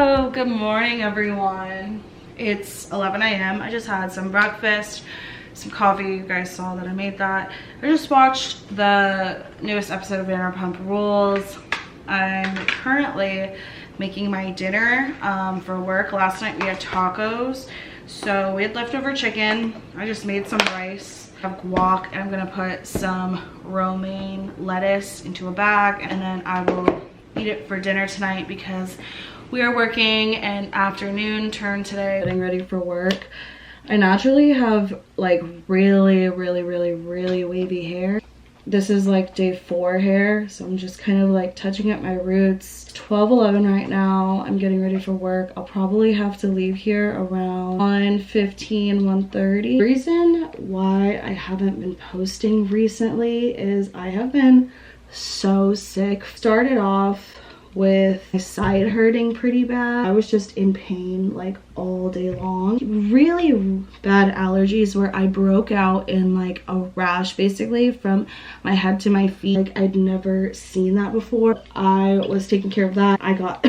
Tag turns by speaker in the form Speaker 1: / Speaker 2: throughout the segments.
Speaker 1: Oh, good morning everyone. It's 11 a.m. I just had some breakfast, some coffee. You guys saw that I made that. I just watched the newest episode of Vanderpump Rules. I'm currently making my dinner for work. Last night we had tacos, so we had leftover chicken. I just made some rice. I have guac, and I'm gonna put some romaine lettuce into a bag, and then I will eat it for dinner tonight because we are working an afternoon turn today, getting ready for work. I naturally have like really wavy hair. This is like day 4 hair, so I'm just kind of like touching up my roots. 12:11 right now. I'm getting ready for work. I'll probably have to leave here around 1:15, 1:30. The reason why I haven't been posting recently is I have been so sick. Started off with my side hurting pretty bad. I was just in pain like all day long. Really bad allergies where I broke out in like a rash basically from my head to my feet. Like I'd never seen that before. I was taking care of that. I got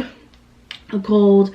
Speaker 1: a cold,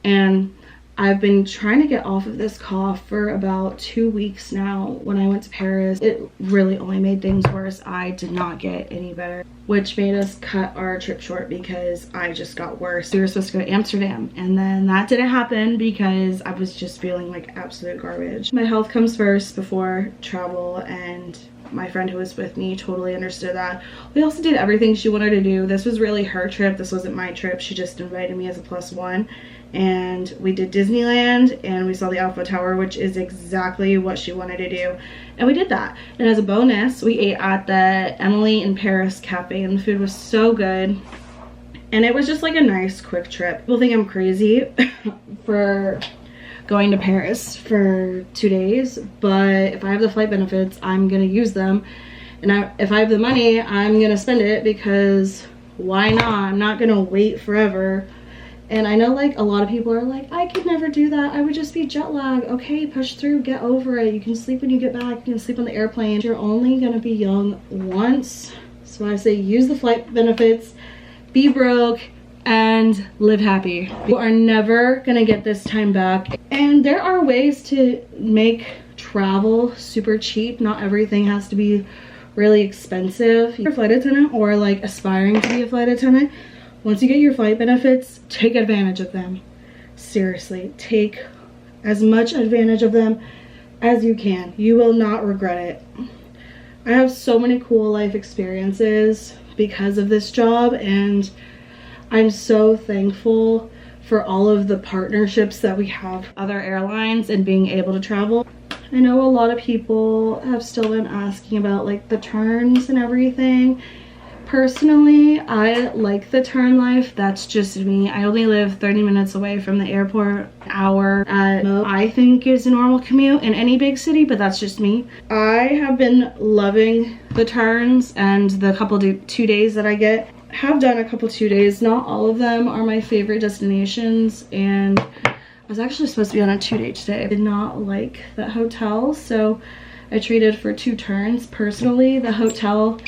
Speaker 1: and I've been trying to get off of this cough for about 2 weeks now. When I went to Paris, it really only made things worse. I did not get any better, which made us cut our trip short because I just got worse. We were supposed to go to Amsterdam, and then that didn't happen because I was just feeling like absolute garbage. My health comes first before travel, and my friend who was with me totally understood that. We also did everything she wanted to do. This was really her trip. This wasn't my trip. She just invited me as a +1. And we did Disneyland, and we saw the Eiffel Tower, which is exactly what she wanted to do, and we did that. And as a bonus, we ate at the Emily in Paris cafe, and the food was so good, and it was just like a nice quick trip. People think I'm crazy for going to Paris for 2 days, but if I have the flight benefits, I'm gonna use them, and if I have the money, I'm gonna spend it, because why not? I'm not gonna wait forever. And I know like a lot of people are like, I could never do that. I would just be jet lag. Okay, push through, get over it. You can sleep when you get back. You can sleep on the airplane. You're only gonna be young once. So I say use the flight benefits, be broke, and live happy. You are never gonna get this time back. And there are ways to make travel super cheap. Not everything has to be really expensive. You're a flight attendant or like aspiring to be a flight attendant. Once you get your flight benefits, take advantage of them. Seriously, take as much advantage of them as you can. You will not regret it. I have so many cool life experiences because of this job, and I'm so thankful for all of the partnerships that we have with other airlines and being able to travel. I know a lot of people have still been asking about like the turns and everything. Personally, I like the turn life. That's just me. I only live 30 minutes away from the airport. An hour at most, I think, is a normal commute in any big city, but that's just me. I have been loving the turns, and the couple 2 days that I get. Have done a couple 2 days. Not all of them are my favorite destinations, and I was actually supposed to be on a 2-day today. I did not like that hotel, so I traded for 2 turns. Personally, the hotel,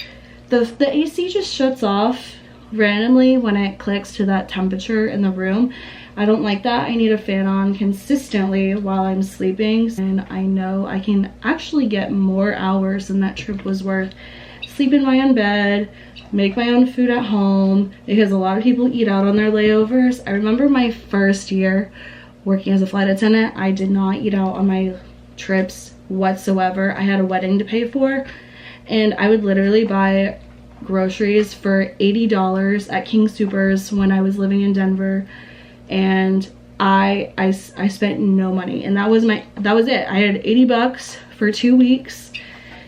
Speaker 1: the AC just shuts off randomly when it clicks to that temperature in the room. I don't like that. I need a fan on consistently while I'm sleeping, and I know I can actually get more hours than that trip was worth. Sleep in my own bed, make my own food at home, because a lot of people eat out on their layovers. I remember my first year working as a flight attendant, I did not eat out on my trips whatsoever. I had a wedding to pay for, and I would literally buy groceries for $80 at King Soopers when I was living in Denver, and I spent no money, and that was it. I had 80 bucks for 2 weeks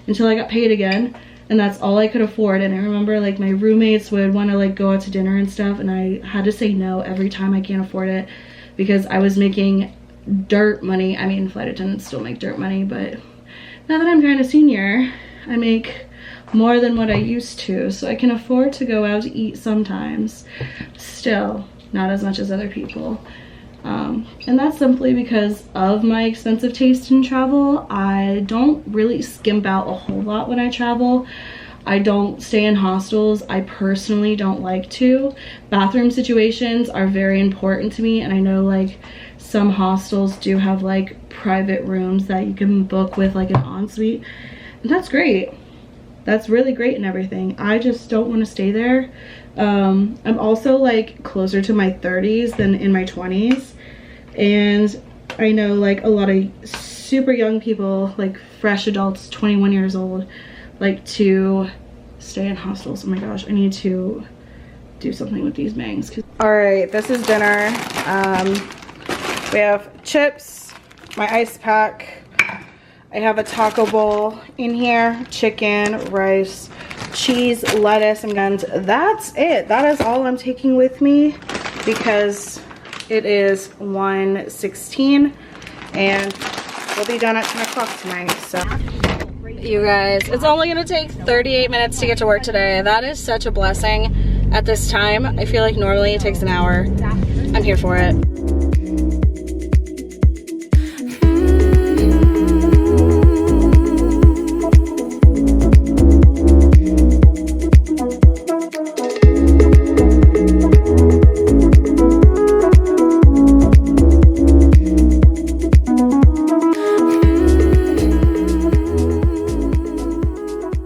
Speaker 1: until I got paid again, and that's all I could afford. And I remember like my roommates would want to like go out to dinner and stuff, and I had to say no every time. I can't afford it because I was making dirt money. I mean, flight attendants still make dirt money, but now that I'm kind of senior, I make more than what I used to, so I can afford to go out to eat sometimes. Still, not as much as other people. And that's simply because of my expensive taste in travel. I don't really skimp out a whole lot when I travel. I don't stay in hostels. I personally don't like to. Bathroom situations are very important to me, and I know like some hostels do have like private rooms that you can book with like an ensuite, and that's great. That's really great and everything. I just don't want to stay there. I'm also like closer to my 30s than in my 20s, and I know like a lot of super young people, like fresh adults, 21 years old, like to stay in hostels. Oh my gosh, I need to do something with these bangs. All right, this is dinner. We have chips, my ice pack. I have a taco bowl in here, chicken, rice, cheese, lettuce, and guns. That's it. That is all I'm taking with me because it is 1:16 and we'll be done at 10 o'clock tonight. So you guys, it's only gonna take 38 minutes to get to work today. That is such a blessing at this time. I feel like normally it takes an hour. I'm here for it.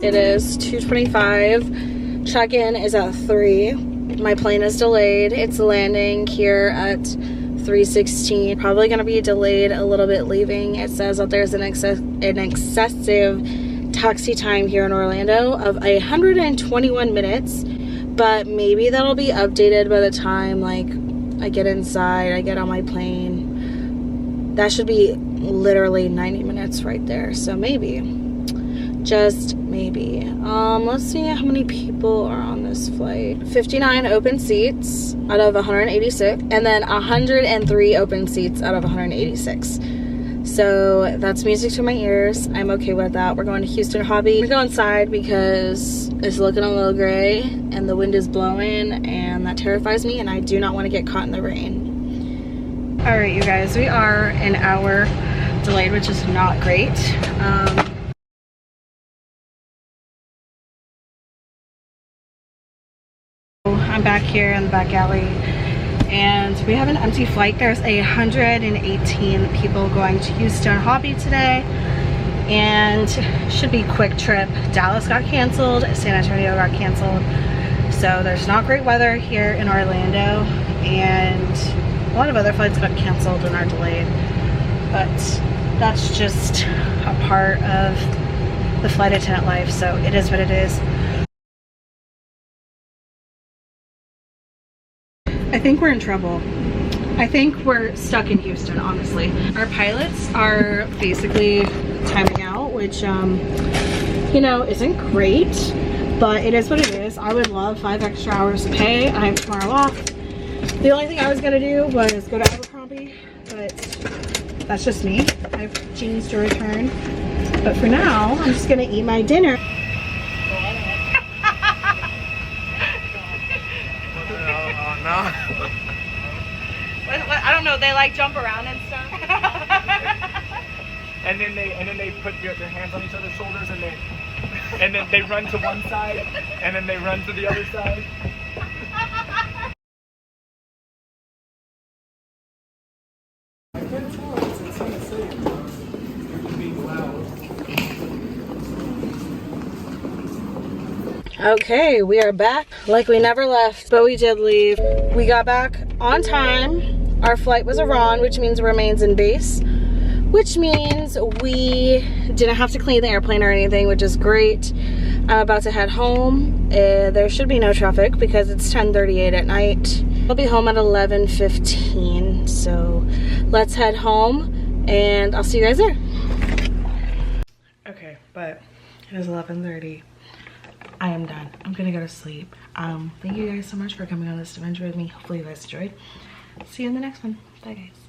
Speaker 1: It is 2:25. Check-in is at 3. My plane is delayed. It's landing here at 3:16. Probably going to be delayed a little bit leaving. It says that there's an excessive taxi time here in Orlando of 121 minutes, but maybe that'll be updated by the time like I get inside, I get on my plane. That should be literally 90 minutes right there. So maybe. Just maybe. Let's see how many people are on this flight. 59 open seats out of 186, and then 103 open seats out of 186. So that's music to my ears. I'm okay with that. We're going to Houston Hobby. We go inside because it's looking a little gray and the wind is blowing, and that terrifies me, and I do not want to get caught in the rain. All right, you guys, we are an hour delayed, which is not great. I'm back here in the back alley and we have an empty flight. There's 118 people going to Houston Hobby today, and should be quick trip. Dallas got canceled, San Antonio got canceled, so there's not great weather here in Orlando, and a lot of other flights got canceled and are delayed, but that's just a part of the flight attendant life, so it is what it is. I think we're in trouble. I think we're stuck in Houston, honestly. Our pilots are basically timing out, which, you know, isn't great, but it is what it is. I would love 5 extra hours of pay. I have tomorrow off. The only thing I was gonna do was go to Abercrombie, but that's just me. I have jeans to return. But for now, I'm just gonna eat my dinner. I don't know, they like jump around and stuff.
Speaker 2: and then they put their hands on each other's shoulders, and then they run to one side and then they run to the other side.
Speaker 1: Okay, we are back like we never left, but we did leave. We got back on time. Our flight was Iran, which means remains in base, which means we didn't have to clean the airplane or anything, which is great. I'm about to head home. There should be no traffic because it's 10:38 at night. I'll be home at 11:15, so let's head home and I'll see you guys there. Okay, but it is 11:30. I am done. I'm gonna go to sleep. Thank you guys so much for coming on this adventure with me. Hopefully you guys enjoyed. See you in the next one. Bye guys.